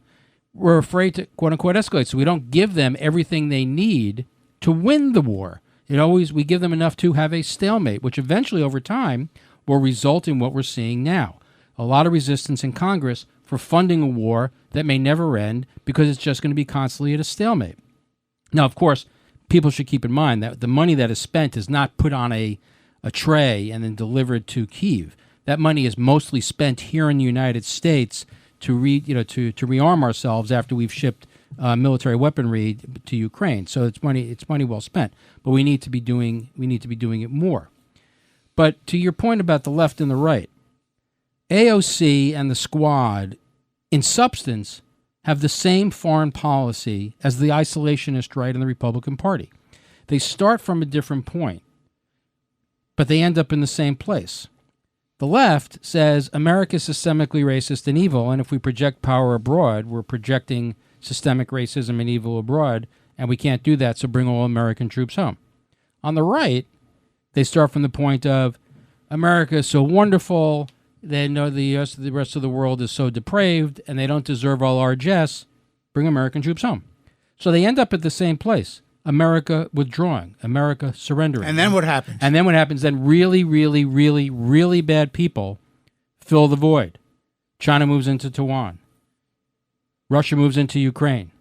We're afraid to, quote-unquote, escalate, so we don't give them everything they need to win the war. We give them enough to have a stalemate, which eventually, over time, will result in what we're seeing now. A lot of resistance in Congress for funding a war that may never end because it's just going to be constantly at a stalemate. Now, of course, people should keep in mind that the money that is spent is not put on a tray and then delivered to Kyiv. That money is mostly spent here in the United States to rearm ourselves after we've shipped military weaponry to Ukraine. So it's money well spent. But we need to be doing it more. But to your point about the left and the right, AOC and the Squad, in substance, have the same foreign policy as the isolationist right and the Republican Party. They start from a different point, but they end up in the same place. The left says America is systemically racist and evil, and if we project power abroad, we're projecting systemic racism and evil abroad, and we can't do that, so bring all American troops home. On the right, they start from the point of America is so wonderful, they know the rest of the world is so depraved, and they don't deserve all our jests, bring American troops home. So they end up at the same place. America withdrawing, America surrendering. And then what happens? And then what happens? Then really, really, really, really bad people fill the void. China moves into Taiwan. Russia moves into Ukraine.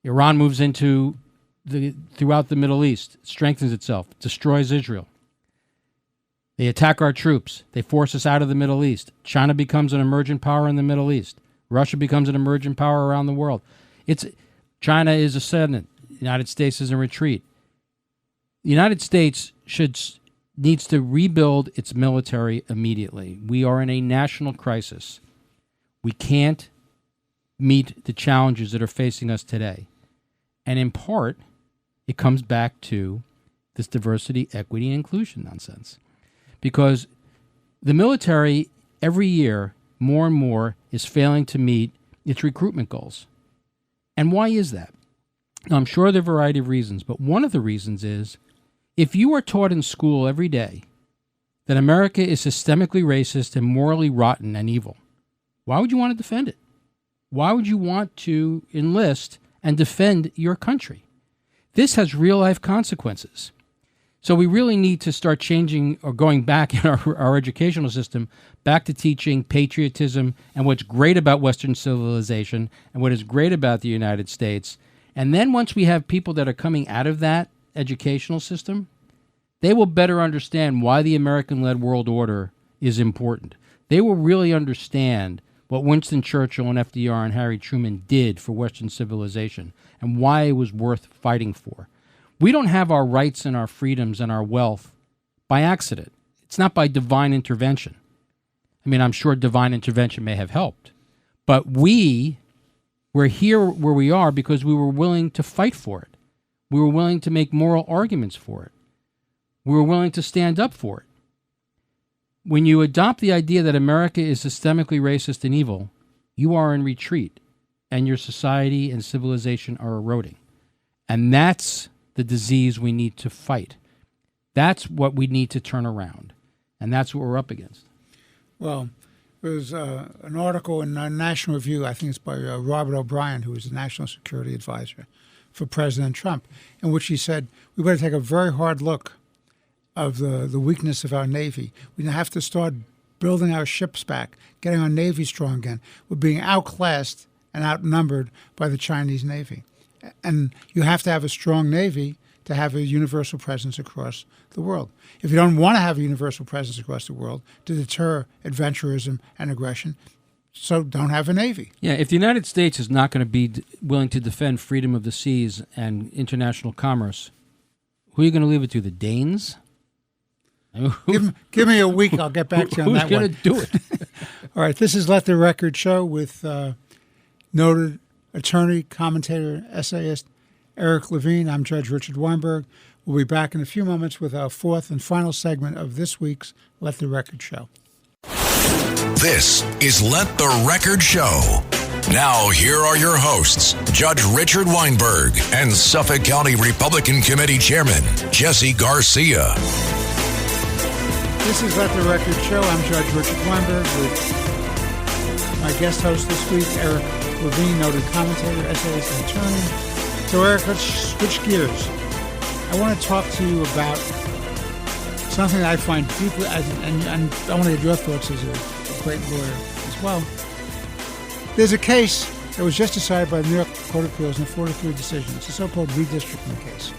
Iran moves into throughout the Middle East, strengthens itself, destroys Israel. They attack our troops. They force us out of the Middle East. China becomes an emergent power in the Middle East. Russia becomes an emergent power around the world. China is ascendant. The United States is in retreat. The United States needs to rebuild its military immediately. We are in a national crisis. We can't meet the challenges that are facing us today. And in part, it comes back to this diversity, equity, and inclusion nonsense. Because the military, every year, more and more, is failing to meet its recruitment goals. And why is that? Now, I'm sure there are a variety of reasons, but one of the reasons is if you are taught in school every day that America is systemically racist and morally rotten and evil, why would you want to defend it? Why would you want to enlist and defend your country? This has real-life consequences. So we really need to start changing or going back in our educational system, back to teaching patriotism and what's great about Western civilization and what is great about the United States. And then once we have people that are coming out of that educational system, they will better understand why the American-led world order is important. They will really understand what Winston Churchill and FDR and Harry Truman did for Western civilization and why it was worth fighting for. We don't have our rights and our freedoms and our wealth by accident. It's not by divine intervention. I mean, I'm sure divine intervention may have helped, but we're here where we are because we were willing to fight for it. We were willing to make moral arguments for it. We were willing to stand up for it. When you adopt the idea that America is systemically racist and evil, you are in retreat, and your society and civilization are eroding. And that's the disease we need to fight. That's what we need to turn around. And that's what we're up against. Well, there's an article in National Review, I think it's by Robert O'Brien, who is the National Security Advisor for President Trump, in which he said, we better take a very hard look of the weakness of our Navy. We have to start building our ships back, getting our Navy strong again. We're being outclassed and outnumbered by the Chinese Navy. And you have to have a strong Navy to have a universal presence across the world. If you don't want to have a universal presence across the world to deter adventurism and aggression, so don't have a Navy. Yeah, if the United States is not going to be willing to defend freedom of the seas and international commerce, who are you going to leave it to, the Danes? Give me a week, I'll get back to you on that one. Who's going to do it? All right, this is Let the Record Show with noted attorney, commentator, essayist Eric Levine. I'm Judge Richard Weinberg. We'll be back in a few moments with our fourth and final segment of this week's Let the Record Show. This is Let the Record Show. Now, here are your hosts, Judge Richard Weinberg and Suffolk County Republican Committee Chairman Jesse Garcia. This is Let the Record Show. I'm Judge Richard Weinberg with my guest host this week, Eric Levine, noted commentator, essayist, and attorney. So, Eric, let's switch gears. I want to talk to you about something that I find deeply, and I want to get your thoughts as a great lawyer as well. There's a case that was just decided by the New York Court of Appeals in a 4-3 decision. It's a so-called redistricting case.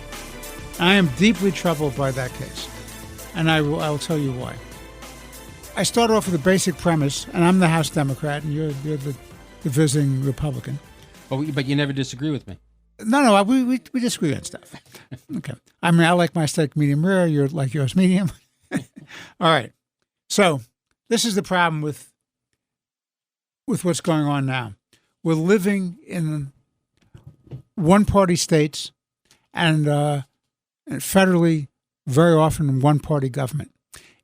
I am deeply troubled by that case, and I will tell you why. I start off with a basic premise, and I'm the House Democrat, and you're the visiting Republican. But you never disagree with me. No, we disagree on stuff. Okay. I mean, I like my steak medium rare. You're like yours medium. All right. So this is the problem with what's going on now. We're living in one-party states and federally, very often, one-party government.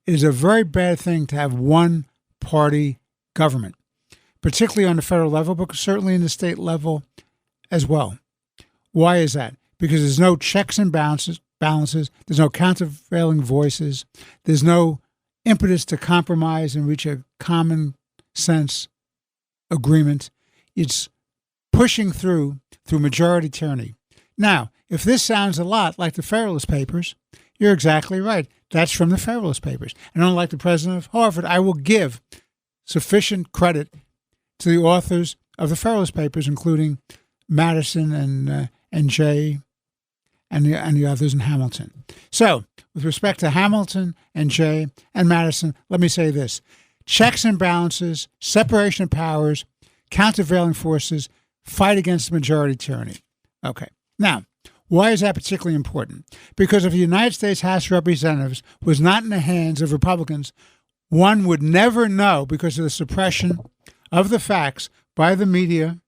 It is a very bad thing to have one-party government, particularly on the federal level, but certainly in the state level as well. Why is that? Because there's no checks and balances, there's no countervailing voices, there's no impetus to compromise and reach a common sense agreement. It's pushing through majority tyranny. Now, if this sounds a lot like the Federalist Papers, you're exactly right. That's from the Federalist Papers. And unlike the president of Harvard, I will give sufficient credit to the authors of the Federalist Papers, including Madison and Jay and the others in Hamilton. So, with respect to Hamilton and Jay and Madison, let me say this. Checks and balances, separation of powers, countervailing forces, fight against majority tyranny. Okay. Now, why is that particularly important? Because if the United States House of Representatives was not in the hands of Republicans, one would never know, because of the suppression of the facts by the media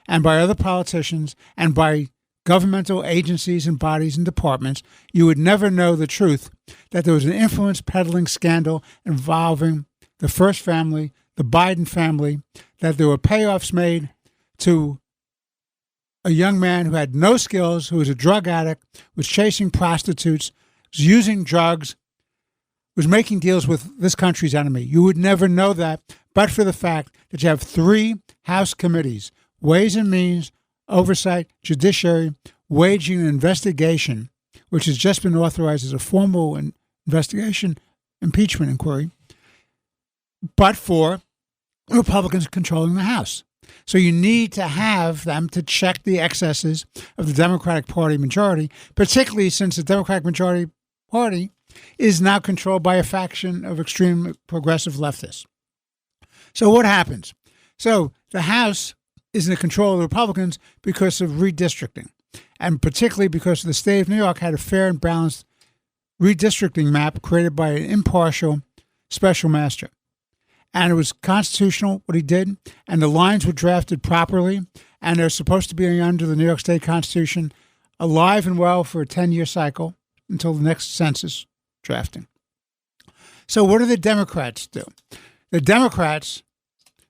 and by other politicians and by governmental agencies and bodies and departments, you would never know the truth that there was an influence peddling scandal involving the First family, the Biden family, that there were payoffs made to a young man who had no skills, who was a drug addict, was chasing prostitutes, was using drugs, was making deals with this country's enemy. You would never know that but for the fact that you have 3 House committees, Ways and Means, Oversight, Judiciary, waging an investigation, which has just been authorized as a formal investigation, impeachment inquiry, but for Republicans controlling the House. So you need to have them to check the excesses of the Democratic Party majority, particularly since the Democratic majority party is now controlled by a faction of extreme progressive leftists. So what happens? So the House is in the control of the Republicans because of redistricting, and particularly because the state of New York had a fair and balanced redistricting map created by an impartial special master. And it was constitutional what he did, and the lines were drafted properly, and they're supposed to be under the New York State Constitution, alive and well for a 10-year cycle until the next census drafting. So what do the Democrats do? The Democrats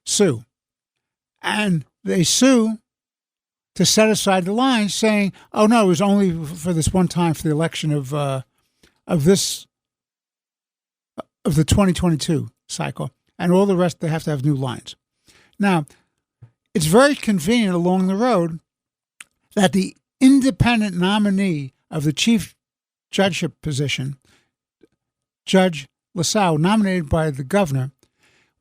sue, and they sue to set aside the lines, saying, "Oh no, it was only for this one time for the election of the 2022 cycle." And all the rest, they have to have new lines. Now, it's very convenient along the road that the independent nominee of the chief judgeship position, Judge LaSalle, nominated by the governor,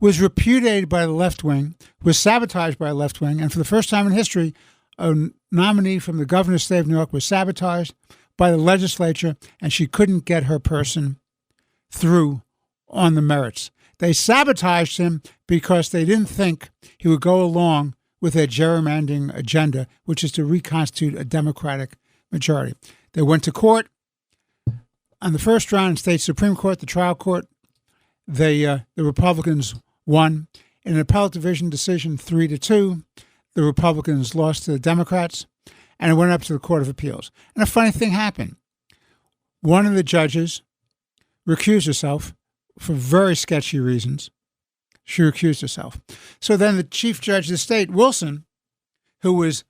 was repudiated by the left wing, was sabotaged by the left wing, and for the first time in history, a nominee from the governor's state of New York was sabotaged by the legislature, and she couldn't get her person through on the merits. They sabotaged him because they didn't think he would go along with their gerrymandering agenda, which is to reconstitute a Democratic majority. They went to court on the first round in state Supreme Court, the trial court. The Republicans won in an appellate division decision 3-2. The Republicans lost to the Democrats, and it went up to the Court of Appeals. And a funny thing happened. One of the judges recused herself for very sketchy reasons. She recused herself. So then the chief judge of the state, Wilson, who was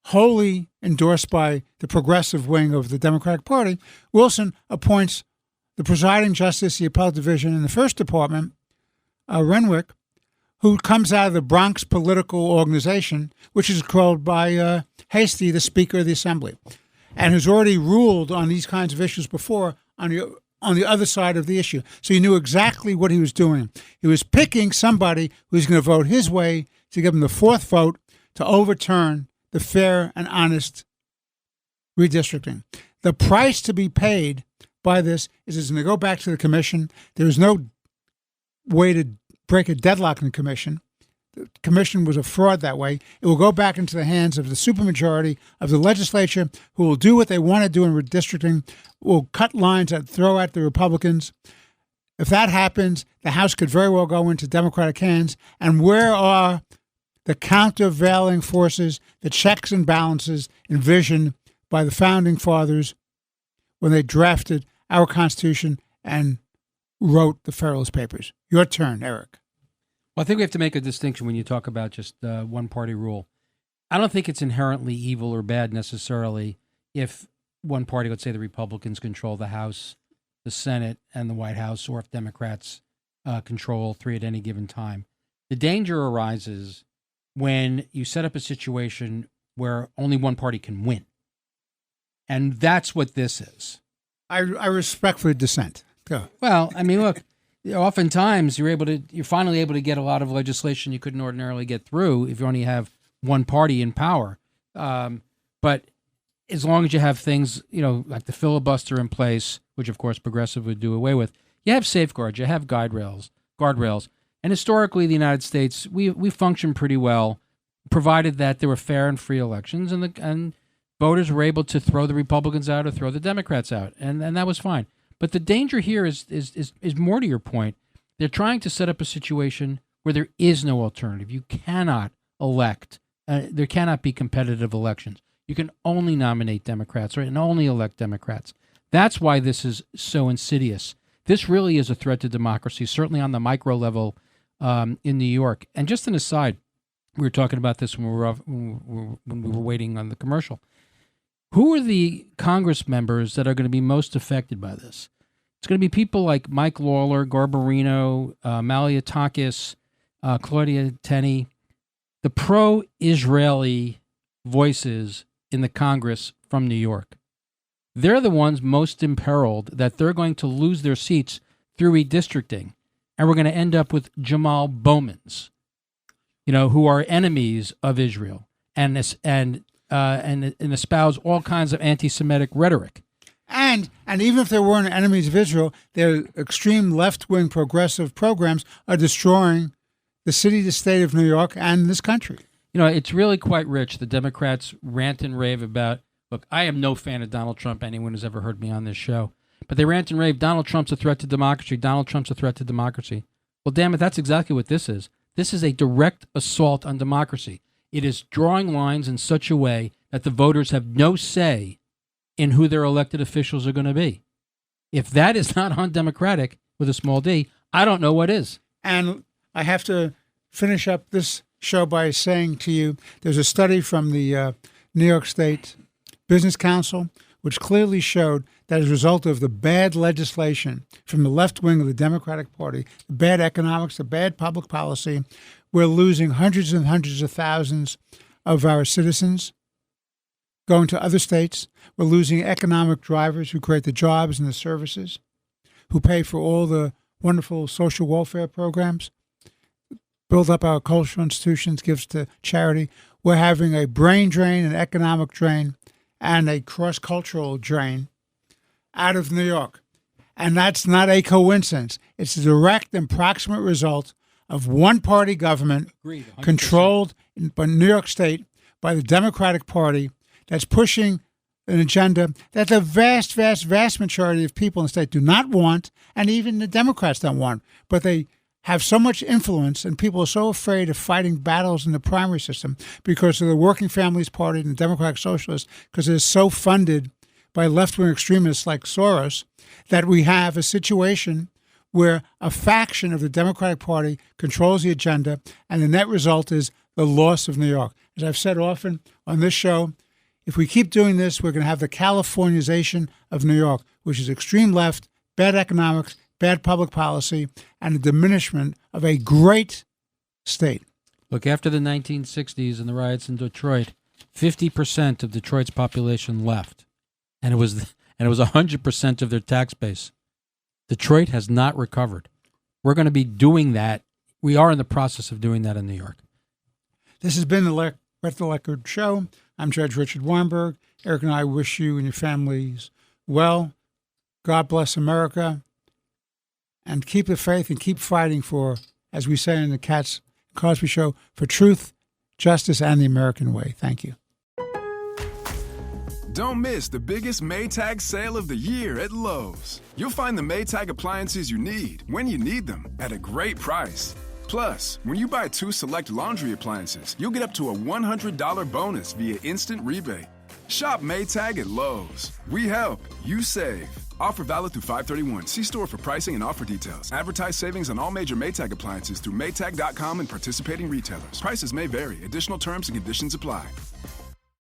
wholly endorsed by the progressive wing of the Democratic Party, Wilson appoints the presiding justice of the appellate division in the first department, Renwick, who comes out of the Bronx political organization, which is controlled by Hastie, the Speaker of the Assembly, and who's already ruled on these kinds of issues before on the other side of the issue. So he knew exactly what he was doing. He was picking somebody who's going to vote his way to give them the fourth vote to overturn the fair and honest redistricting. The price to be paid by this is it's going to go back to the commission. There is no way to break a deadlock in the commission. The commission was a fraud that way. It will go back into the hands of the supermajority of the legislature, who will do what they want to do in redistricting, will cut lines that throw at the Republicans. If that happens, the House could very well go into Democratic hands. And where are the countervailing forces, the checks and balances envisioned by the Founding Fathers when they drafted our Constitution and wrote the Federalist Papers? Your turn, Eric. Well, I think we have to make a distinction when you talk about just one-party rule. I don't think it's inherently evil or bad necessarily if one party, let's say the Republicans, control the House, the Senate, and the White House, or if Democrats control all three at any given time. The danger arises when you set up a situation where only one party can win. And that's what this is. I respectfully dissent. Go. Well, I mean, look, oftentimes you're finally able to get a lot of legislation you couldn't ordinarily get through if you only have one party in power. But as long as you have things, like the filibuster in place, which of course progressive would do away with, you have safeguards, you have guardrails. And historically, the United States, we function pretty well, provided that there were fair and free elections, and voters were able to throw the Republicans out or throw the Democrats out, and that was fine. But the danger here is more to your point. They're trying to set up a situation where there is no alternative. You cannot elect. There cannot be competitive elections. You can only nominate Democrats, right, and only elect Democrats. That's why this is so insidious. This really is a threat to democracy, certainly on the micro level in New York. And just an aside, we were talking about this when we were waiting on the commercial. Who are the Congress members that are going to be most affected by this? It's going to be people like Mike Lawler, Garbarino, Malliotakis, Claudia Tenney, the pro-Israeli voices in the Congress from New York. They're the ones most imperiled that they're going to lose their seats through redistricting, and we're going to end up with Jamal Bowmans, who are enemies of Israel and espouse all kinds of anti-Semitic rhetoric. And even if they weren't enemies of Israel, their extreme left-wing progressive programs are destroying the city, the state of New York, and this country. It's really quite rich. The Democrats rant and rave about, look, I am no fan of Donald Trump, anyone who's ever heard me on this show, but they rant and rave, Donald Trump's a threat to democracy, Donald Trump's a threat to democracy. Well, damn it, that's exactly what this is. This is a direct assault on democracy. It is drawing lines in such a way that the voters have no say in who their elected officials are going to be. If that is not undemocratic, with a small d, I don't know what is. And I have to finish up this show by saying to you, there's a study from the New York State Business Council, which clearly showed that as a result of the bad legislation from the left wing of the Democratic Party, the bad economics, the bad public policy, we're losing hundreds and hundreds of thousands of our citizens going to other states. We're losing economic drivers who create the jobs and the services, who pay for all the wonderful social welfare programs, build up our cultural institutions, gives to charity. We're having a brain drain, an economic drain, and a cross-cultural drain out of New York. And that's not a coincidence. It's a direct and proximate result of one-party government controlled by New York State by the Democratic Party that's pushing an agenda that the vast, vast, vast majority of people in the state do not want, and even the Democrats don't want. But they have so much influence, and people are so afraid of fighting battles in the primary system because of the Working Families Party and the Democratic Socialists, because they're so funded by left-wing extremists like Soros, that we have a situation where a faction of the Democratic Party controls the agenda, and the net result is the loss of New York. As I've said often on this show, if we keep doing this, we're going to have the Californization of New York, which is extreme left, bad economics, bad public policy, and a diminishment of a great state. Look, after the 1960s and the riots in Detroit, 50% of Detroit's population left, and it was 100% of their tax base. Detroit has not recovered. We're going to be doing that. We are in the process of doing that in New York. This has been the Let the Record Show. I'm Judge Richard Weinberg. Eric and I wish you and your families well. God bless America. And keep the faith and keep fighting for, as we say in the Cosby Show, for truth, justice, and the American way. Thank you. Don't miss the biggest Maytag sale of the year at Lowe's. You'll find the Maytag appliances you need when you need them at a great price. Plus, when you buy 2 select laundry appliances, you'll get up to a $100 bonus via instant rebate. Shop Maytag at Lowe's. We help, you save. Offer valid through 5/31. See store for pricing and offer details. Advertise savings on all major Maytag appliances through Maytag.com and participating retailers. Prices may vary. Additional terms and conditions apply.